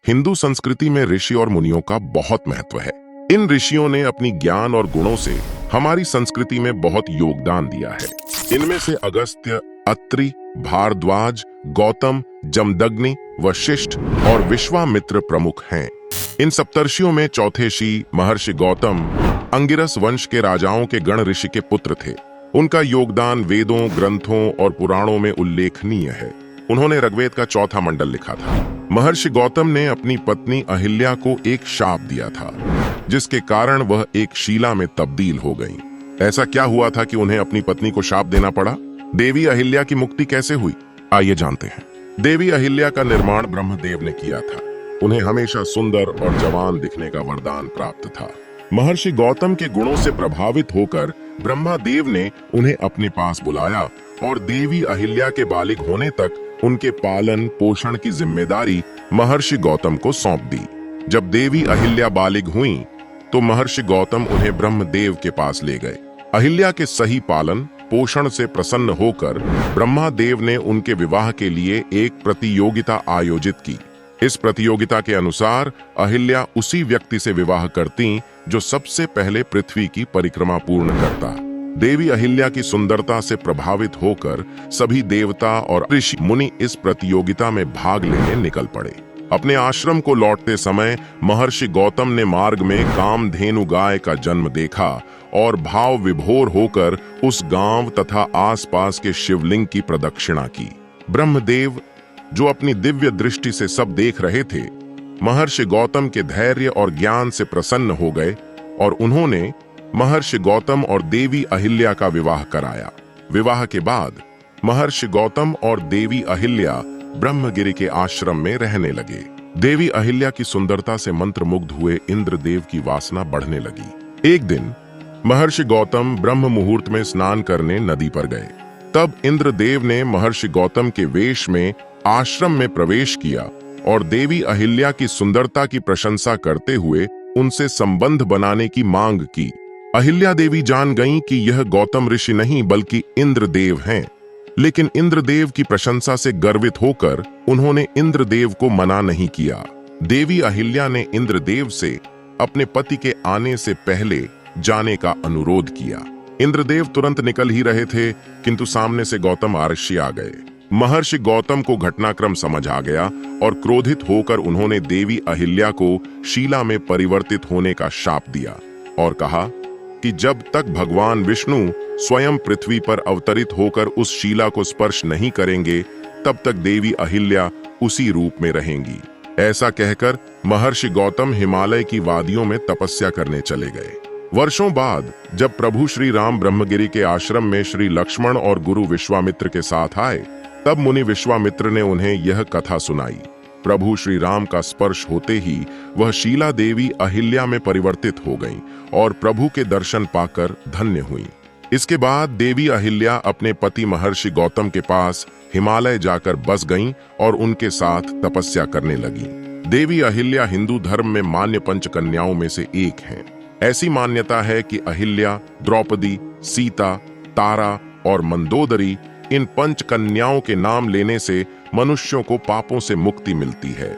हिंदू संस्कृति में ऋषि और मुनियों का बहुत महत्व है। इन ऋषियों ने अपनी ज्ञान और गुणों से हमारी संस्कृति में बहुत योगदान दिया है। इनमें से अगस्त्य, अत्रि, भारद्वाज, गौतम, जमदग्नि, वशिष्ठ और विश्वामित्र प्रमुख हैं। इन सप्तर्षियों में चौथे ऋषि महर्षि गौतम अंगिरस वंश के राजाओं के गण ऋषि के पुत्र थे। उनका योगदान वेदों, ग्रंथों और पुराणों में उल्लेखनीय है। उन्होंने ऋग्वेद का चौथा मंडल लिखा था। महर्षि गौतम ने अपनी पत्नी अहिल्या को एक शाप दिया था, जिसके कारण वह एक शीला में तब्दील हो गई। ऐसा क्या हुआ था कि उन्हें अपनी पत्नी को शाप देना पड़ा? देवी अहिल्या की मुक्ति कैसे हुई, आइए जानते हैं। देवी अहिल्या का निर्माण ब्रह्मदेव ने किया था। उन्हें हमेशा सुंदर और जवान दिखने का वरदान प्राप्त था। महर्षि गौतम के गुणों से प्रभावित होकर ब्रह्मदेव ने उन्हें अपने पास बुलाया और देवी अहिल्या के बालिग होने तक उनके पालन पोषण की जिम्मेदारी महर्षि गौतम को सौंप दी। जब देवी अहिल्या बालिग हुईं, तो महर्षि गौतम उन्हें ब्रह्मदेव के पास ले गए। अहिल्या के सही पालन पोषण से प्रसन्न होकर ब्रह्मदेव ने उनके विवाह के लिए एक प्रतियोगिता आयोजित की। इस प्रतियोगिता के अनुसार अहिल्या उसी व्यक्ति से विवाह करती जो सबसे पहले पृथ्वी की परिक्रमा पूर्ण करता। देवी अहिल्या की सुंदरता से प्रभावित होकर सभी देवता और ऋषि मुनि इस प्रतियोगिता में भाग लेने निकल पड़े। अपने आश्रम को लौटते समय महर्षि गौतम ने मार्ग में कामधेनु गाय का जन्म देखा और भाव विभोर होकर उस गांव तथा आसपास के शिवलिंग की प्रदक्षिणा की। ब्रह्मदेव, जो अपनी दिव्य दृष्टि से सब देख रहे थे, महर्षि गौतम के धैर्य और ज्ञान से प्रसन्न हो गए और उन्होंने महर्षि गौतम और देवी अहिल्या का विवाह कराया। विवाह के बाद महर्षि गौतम और देवी अहिल्या ब्रह्मगिरि के आश्रम में रहने लगे। देवी अहिल्या की सुंदरता से मंत्रमुग्ध हुए इंद्रदेव की वासना बढ़ने लगी। एक दिन महर्षि गौतम ब्रह्म मुहूर्त में स्नान करने नदी पर गए। तब इंद्रदेव ने महर्षि गौतम के वेश में आश्रम में प्रवेश किया और देवी अहिल्या की सुंदरता की प्रशंसा करते हुए उनसे संबंध बनाने की मांग की। अहिल्या देवी जान गईं कि यह गौतम ऋषि नहीं बल्कि इंद्रदेव हैं, लेकिन इंद्रदेव की प्रशंसा से गर्वित होकर उन्होंने इंद्रदेव को मना नहीं किया। देवी अहिल्या ने इंद्रदेव से अपने पति के आने से पहले जाने का अनुरोध किया। इंद्रदेव तुरंत निकल ही रहे थे, किंतु सामने से गौतम आरष्य आ गए। महर्षि गौतम को घटनाक्रम समझ आ गया और क्रोधित होकर उन्होंने देवी अहिल्या को शीला में परिवर्तित होने का शाप दिया और कहा कि जब तक भगवान विष्णु स्वयं पृथ्वी पर अवतरित होकर उस शीला को स्पर्श नहीं करेंगे, तब तक देवी अहिल्या उसी रूप में रहेंगी। ऐसा कहकर महर्षि गौतम हिमालय की वादियों में तपस्या करने चले गए। वर्षों बाद जब प्रभु श्री राम ब्रह्मगिरि के आश्रम में श्री लक्ष्मण और गुरु विश्वामित्र के साथ आए, तब मुनि विश्वामित्र ने उन्हें यह कथा सुनाई। प्रभु श्री राम का स्पर्श होते ही वह शीला देवी अहिल्या में परिवर्तित हो गईं और प्रभु के दर्शन पाकर धन्य हुईं। इसके बाद देवी अहिल्या अपने पति महर्षि गौतम के पास हिमालय जाकर बस गईं और उनके साथ तपस्या करने लगीं। देवी अहिल्या हिंदू धर्म में मान्य पंचकन्याओं में से एक हैं। ऐसी मान्यता है कि अहिल्या, द्रौपदी, सीता, तारा और मंदोदरी इन पंच कन्याओं के नाम लेने से मनुष्यों को पापों से मुक्ति मिलती है।